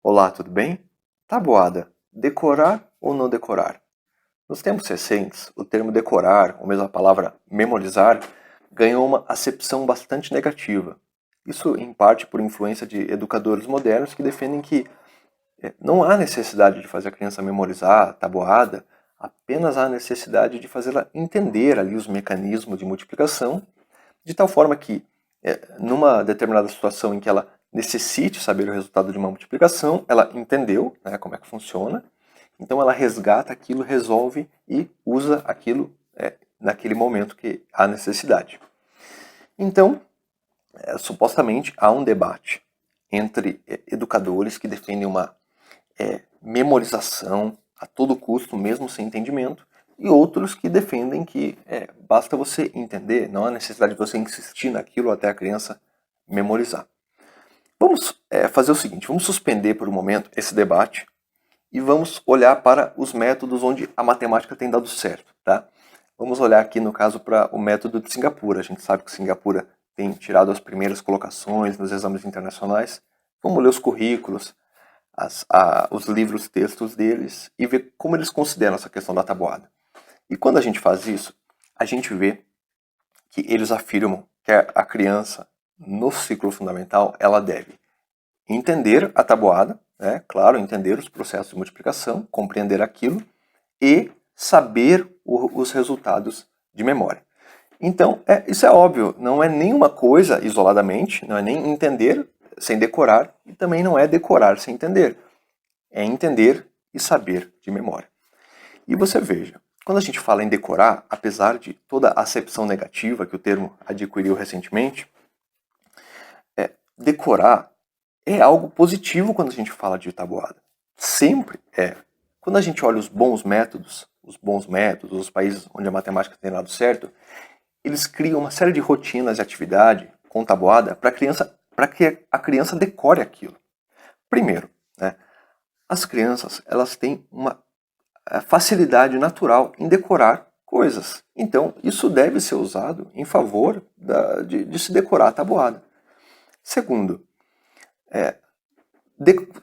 Olá, tudo bem? Tabuada, decorar ou não decorar? Nos tempos recentes, o termo decorar, ou mesmo a palavra memorizar, ganhou uma acepção bastante negativa. Isso, em parte, por influência de educadores modernos que defendem que não há necessidade de fazer a criança memorizar a tabuada, apenas há necessidade de fazê-la entender ali os mecanismos de multiplicação, de tal forma que, numa determinada situação em que ela necessite saber o resultado de uma multiplicação, ela entendeu, né, como é que funciona, então ela resgata aquilo, resolve e usa aquilo naquele momento que há necessidade. Então, supostamente há um debate entre educadores que defendem uma memorização a todo custo, mesmo sem entendimento, e outros que defendem que basta você entender, não há necessidade de você insistir naquilo até a criança memorizar. Vamos fazer o seguinte, vamos suspender por um momento esse debate e vamos olhar para os métodos onde a matemática tem dado certo, tá? Vamos olhar aqui no caso para o método de Singapura. A gente sabe que Singapura tem tirado as primeiras colocações nos exames internacionais. Vamos ler os currículos, os livros, textos deles e ver como eles consideram essa questão da tabuada. E quando a gente faz isso, a gente vê que eles afirmam que a criança, no ciclo fundamental, ela deve entender a tabuada, né? Claro, entender os processos de multiplicação, compreender aquilo e saber os resultados de memória. Então, isso é óbvio, não é nenhuma coisa isoladamente, não é nem entender sem decorar e também não é decorar sem entender. É entender e saber de memória. E você veja, quando a gente fala em decorar, apesar de toda a acepção negativa que o termo adquiriu recentemente, decorar é algo positivo quando a gente fala de tabuada. Sempre é. Quando a gente olha os bons métodos, os países onde a matemática tem dado certo, eles criam uma série de rotinas de atividade com tabuada para que a criança decore aquilo. Primeiro, né, as crianças elas têm uma facilidade natural em decorar coisas. Então, isso deve ser usado em favor de se decorar a tabuada. Segundo,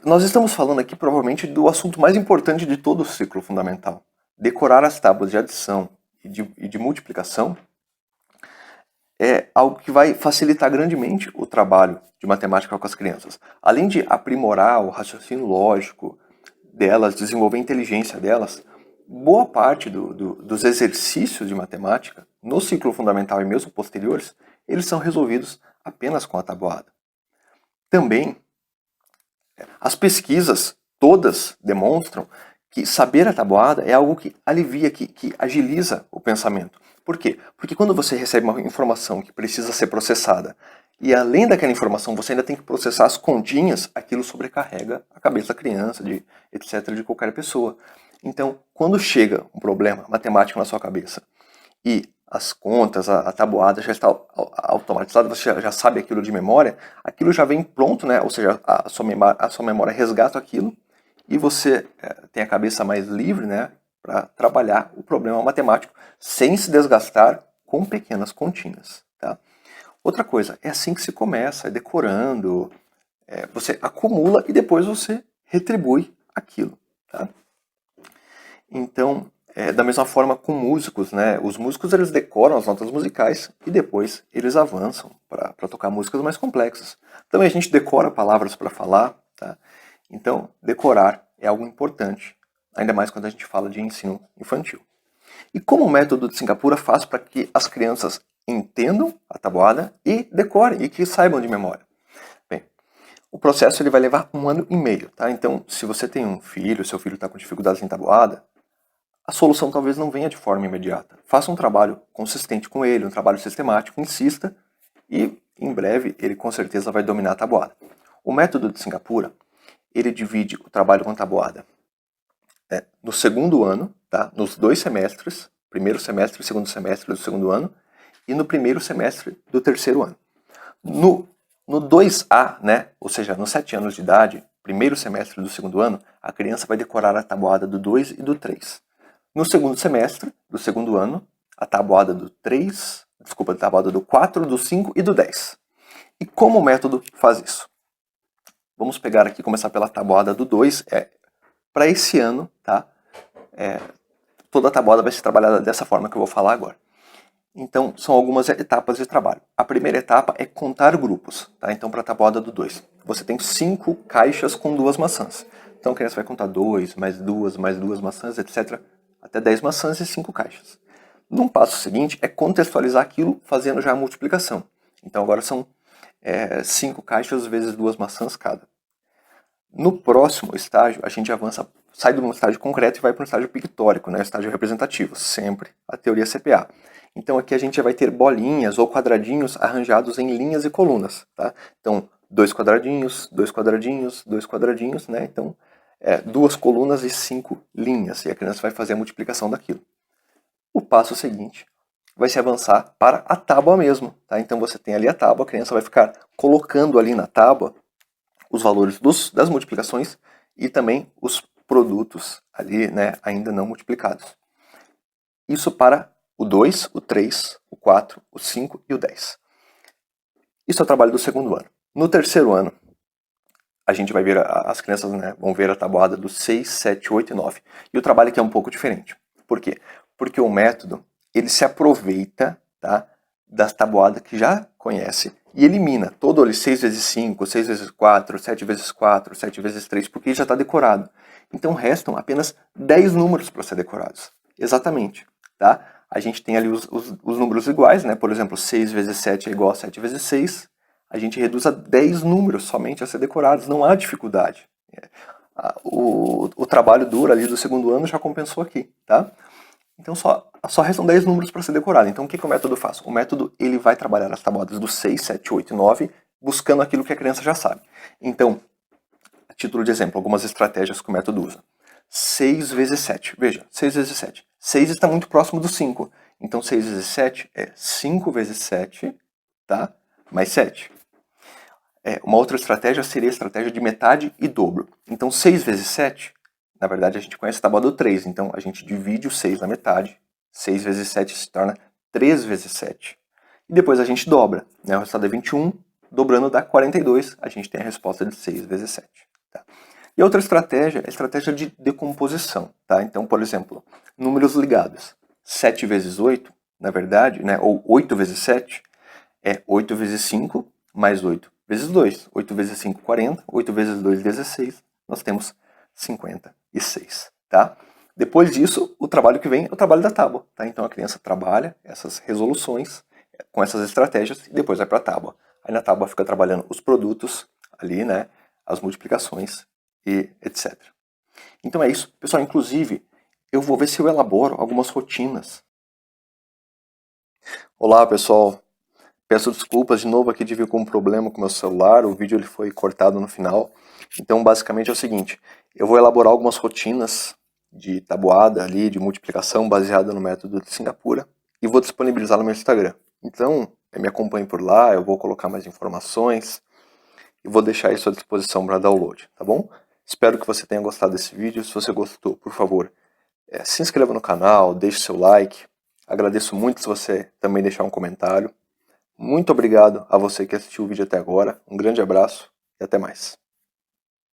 nós estamos falando aqui provavelmente do assunto mais importante de todo o ciclo fundamental. Decorar as tábuas de adição e de multiplicação é algo que vai facilitar grandemente o trabalho de matemática com as crianças. Além de aprimorar o raciocínio lógico delas, desenvolver a inteligência delas, boa parte dos exercícios de matemática, no ciclo fundamental e mesmo posteriores, eles são resolvidos apenas com a tabuada. Também, as pesquisas todas demonstram que saber a tabuada é algo que alivia, que agiliza o pensamento. Por quê? Porque quando você recebe uma informação que precisa ser processada, e além daquela informação você ainda tem que processar as continhas, aquilo sobrecarrega a cabeça da criança, etc., de qualquer pessoa. Então, quando chega um problema matemático na sua cabeça, e as contas, a tabuada já está automatizada, você já sabe aquilo de memória, aquilo já vem pronto, né? Ou seja, a sua memória resgata aquilo, e você tem a cabeça mais livre, né, para trabalhar o problema matemático sem se desgastar com pequenas continhas. Tá? Outra coisa, é assim que se começa, é decorando, você acumula e depois você retribui aquilo. Tá? Então, da mesma forma com músicos, né? Os músicos eles decoram as notas musicais e depois eles avançam para tocar músicas mais complexas. Também a gente decora palavras para falar, tá? Então, decorar é algo importante, ainda mais quando a gente fala de ensino infantil. E como o método de Singapura faz para que as crianças entendam a tabuada e decorem, e que saibam de memória? Bem, o processo ele vai levar 1 ano e meio, tá? Então, se você tem um filho, seu filho está com dificuldades em tabuada, a solução talvez não venha de forma imediata. Faça um trabalho consistente com ele, um trabalho sistemático, insista, e em breve ele com certeza vai dominar a tabuada. O método de Singapura, ele divide o trabalho com a tabuada no segundo ano, tá? Nos 2 semestres, primeiro semestre e segundo semestre do segundo ano, e no primeiro semestre do terceiro ano. No 2A, né? Ou seja, nos 7 anos de idade, primeiro semestre do segundo ano, a criança vai decorar a tabuada do 2 e do 3. No segundo semestre do segundo ano, a tabuada do 4, do 5 e do 10. E como o método faz isso? vamos pegar aqui, começar pela tabuada do 2. Para esse ano, tá? Toda a tabuada vai ser trabalhada dessa forma que eu vou falar agora. Então, são algumas etapas de trabalho. A primeira etapa é contar grupos, tá? Então, para a tabuada do 2, você tem 5 caixas com 2 maçãs. Então, a criança vai contar 2, mais 2 maçãs, etc. Até 10 maçãs e 5 caixas. Num passo seguinte, é contextualizar aquilo fazendo já a multiplicação. Então, agora são 5 caixas vezes 2 maçãs cada. No próximo estágio, a gente avança, sai de um estágio concreto e vai para um estágio pictórico, né? Estágio representativo, sempre a teoria CPA. Então aqui a gente já vai ter bolinhas ou quadradinhos arranjados em linhas e colunas, tá? Então, 2 quadradinhos, 2 quadradinhos, 2 quadradinhos, né? Então, 2 colunas e 5 linhas, e a criança vai fazer a multiplicação daquilo. O passo seguinte vai se avançar para a tábua mesmo, tá? Então você tem ali a tábua, a criança vai ficar colocando ali na tábua os valores das multiplicações e também os produtos ali, né, ainda não multiplicados. Isso para o 2, o 3, o 4, o 5 e o 10. Isso é o trabalho do segundo ano. No terceiro ano, a gente vai ver, as crianças, né, vão ver a tabuada do 6, 7, 8 e 9. E o trabalho aqui é um pouco diferente. Por quê? Porque o método, ele se aproveita, tá, das tabuadas que já conhece e elimina todo ali 6 vezes 5, 6 vezes 4, 7 vezes 4, 7 vezes 3, porque já está decorado. Então restam apenas 10 números para ser decorados. Exatamente, tá? A gente tem ali os números iguais, né? Por exemplo, 6 vezes 7 é igual a 7 vezes 6. A gente reduz a 10 números somente a ser decorados, não há dificuldade. O trabalho duro ali do segundo ano já compensou aqui, tá? Então só restam 10 números para ser decorado. Então o que o método faz? O método ele vai trabalhar as tabuadas do 6, 7, 8 e 9, buscando aquilo que a criança já sabe. Então, a título de exemplo, algumas estratégias que o método usa. 6 vezes 7. Veja, 6 vezes 7. 6 está muito próximo do 5. Então 6 vezes 7 é 5 vezes 7, tá? Mais 7. Uma outra estratégia seria a estratégia de metade e dobro. Então 6 vezes 7, na verdade a gente conhece a tábua do 3, então a gente divide o 6 na metade. 6 vezes 7 se torna 3 vezes 7. E depois a gente dobra, né? O resultado é 21, dobrando dá 42, a gente tem a resposta de 6 vezes 7. Tá? E outra estratégia é a estratégia de decomposição. Tá? Então, por exemplo, números ligados. 7 vezes 8, na verdade, né? Ou 8 vezes 7, é 8 vezes 5 mais 8 vezes 2. 8 vezes 5, 40. 8 vezes 2, 16. Nós temos 56. Tá? Depois disso, o trabalho que vem é o trabalho da tábua. Tá? Então a criança trabalha essas resoluções com essas estratégias e depois vai para a tábua. Aí na tábua fica trabalhando os produtos ali, né? As multiplicações e etc. Então é isso. Pessoal, inclusive, eu vou ver se eu elaboro algumas rotinas. Olá, pessoal. Peço desculpas de novo aqui de vir com um problema com o meu celular, o vídeo ele foi cortado no final. Então, basicamente é o seguinte, eu vou elaborar algumas rotinas de tabuada ali, de multiplicação baseada no método de Singapura e vou disponibilizar no meu Instagram. Então, me acompanhe por lá, eu vou colocar mais informações e vou deixar isso à disposição para download, tá bom? Espero que você tenha gostado desse vídeo. Se você gostou, por favor, se inscreva no canal, deixe seu like. Agradeço muito se você também deixar um comentário. Muito obrigado a você que assistiu o vídeo até agora. Um grande abraço e até mais.